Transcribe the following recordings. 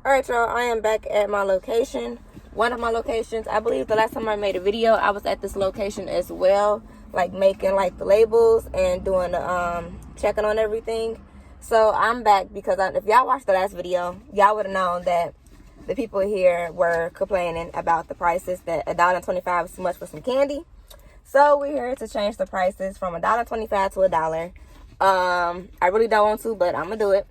Alright, y'all, I am back at my location. One of my locations. I believe the last time I made a video, I was at this location as well, like making like the labels and doing the checking on everything. So I'm back because if y'all watched the last video, y'all would have known that the people here were complaining about the prices, that $1.25 is too much for some candy. So we're here to change the prices from $1.25 to $1. I really don't want to, but I'm gonna do it.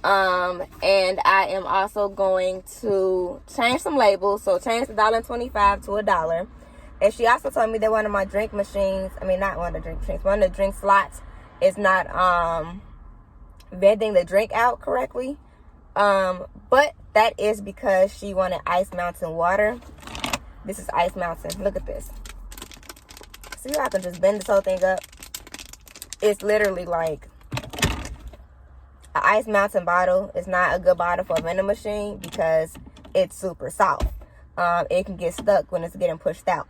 And I am also going to change some labels. So change the $1.25 to $1. And she also told me that one of my drink machines, not one of the drink machines, one of the drink slots is not vending the drink out correctly. But that is because she wanted Ice Mountain water. This is Ice Mountain. Look at this. See how I can just bend this whole thing up? It's literally like an Ice Mountain bottle. It's not a good bottle for a vending machine because it's super soft. It can get stuck when it's getting pushed out.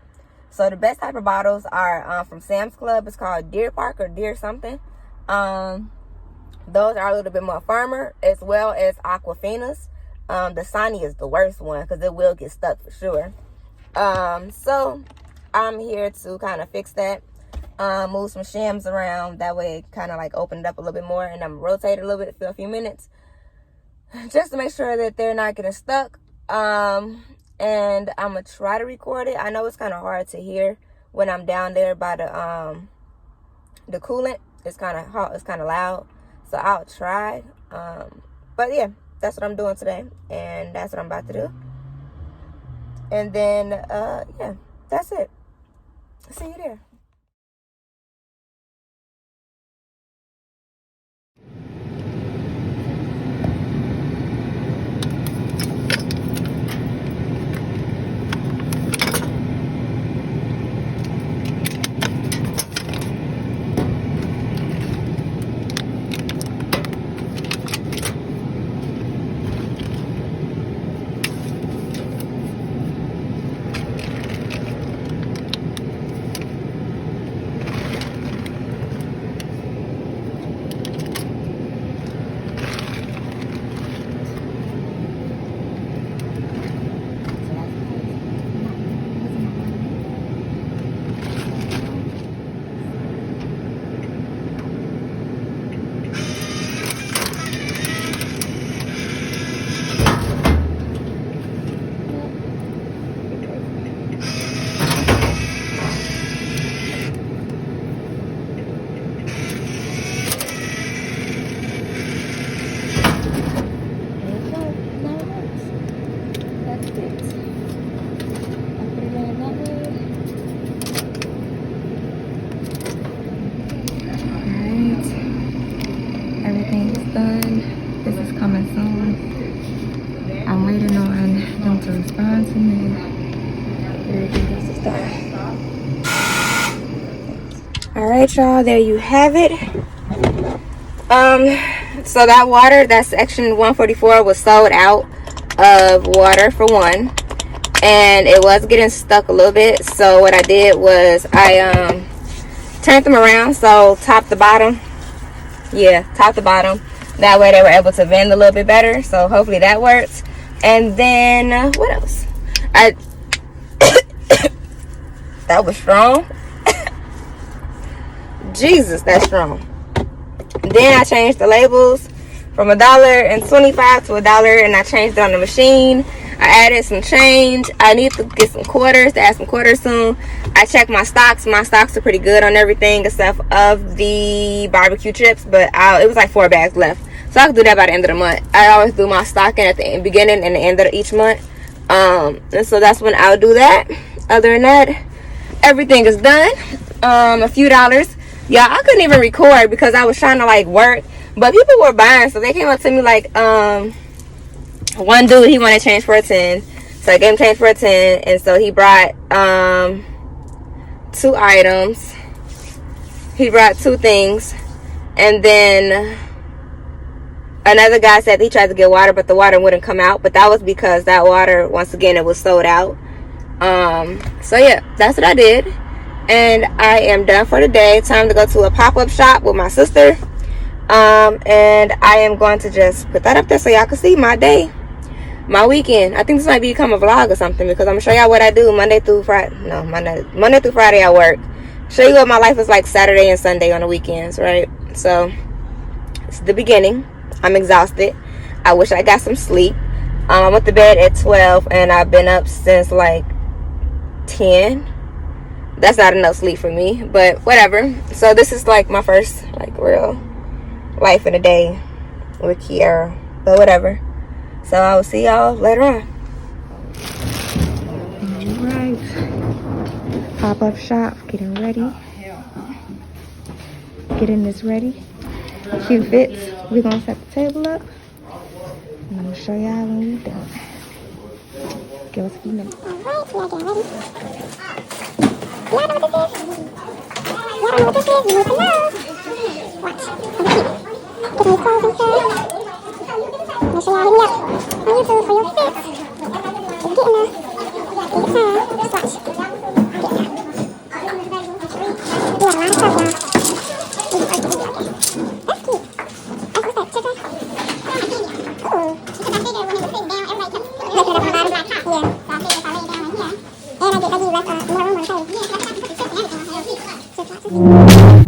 So the best type of bottles are from Sam's Club. It's called Deer Park or Deer something. Those are a little bit more firmer, as well as Aquafina's. The Sonny is the worst one because it will get stuck for sure. So I'm here to kind of fix that. Move some shims around. That way it kind of like open it up a little bit more. And I'm rotate it a little bit for a few minutes. Just to make sure that they're not getting stuck. And I'm going to try to record it. I know it's kind of hard to hear when I'm down there by the coolant. It's kind of hot. It's kind of loud. So I'll try. But yeah, that's what I'm doing today. And that's what I'm about to do. And then, yeah, that's it. See you there. I'm waiting on them to respond to me. Everything else is done. Alright, y'all, there you have it. So that water, that section 144 was sold out of water for one. And it was getting stuck a little bit. So what I did was I turned them around, so top to bottom. Yeah, top to bottom. That way they were able to vend a little bit better. So hopefully that works. And then what else? That was strong. Jesus, that's strong. Then I changed the labels from $1.25 to $1, and I changed it on the machine. I added some change. I need to get some quarters, to add some quarters soon. I checked my stocks. My stocks are pretty good on everything except of the barbecue chips, but it was like 4 bags left. So I can do that by the end of the month. I always do my stocking at the beginning and the end of each month. And so that's when I'll do that. Other than that, everything is done. A few dollars. Yeah, I couldn't even record because I was trying to like work. But people were buying, so they came up to me like, one dude, he wanted change for a 10. So I gave him change for a 10. And so he brought 2 items. He brought 2 things. And then another guy said he tried to get water, but the water wouldn't come out. But that was because that water, once again, it was sold out. So yeah, that's what I did. And I am done for the day. Time to go to a pop-up shop with my sister. And I am going to just put that up there so y'all can see my day. my weekend. I think this might become a vlog or something because I'm gonna show y'all what I do Monday through Friday. No, Monday through Friday I work. Show you what my life is like Saturday and Sunday on the weekends, right? So it's the beginning. I'm exhausted. I wish I got some sleep. I went to bed at 12 and I've been up since like 10. That's not enough sleep for me, but whatever. So this is like my first like real life in a day with Kiara, but whatever. So I will see y'all later on. Alright, pop-up shop, getting ready. Getting this ready. Cute fits. We're gonna set the table up. I'm gonna show y'all when we're done. Give us a few minutes. Alright, we are getting ready. Y'all know what this is? Y'all know what this is? You need to know. Watch. Getting these clothes and stuff. Make sure y'all hit me up on YouTube for your fits. Just getting there. Take your time. Just watch. We have a lot of stuff, y'all. That's cute. What's that, chicken? Ooh. Because I figured when it was sitting down, everybody kept lifting it up on the bottom. Yeah. So I figured if I lay it down in here, and I get more room on the table. Yeah, because I got to put the chips and everything on here. Chips, lots of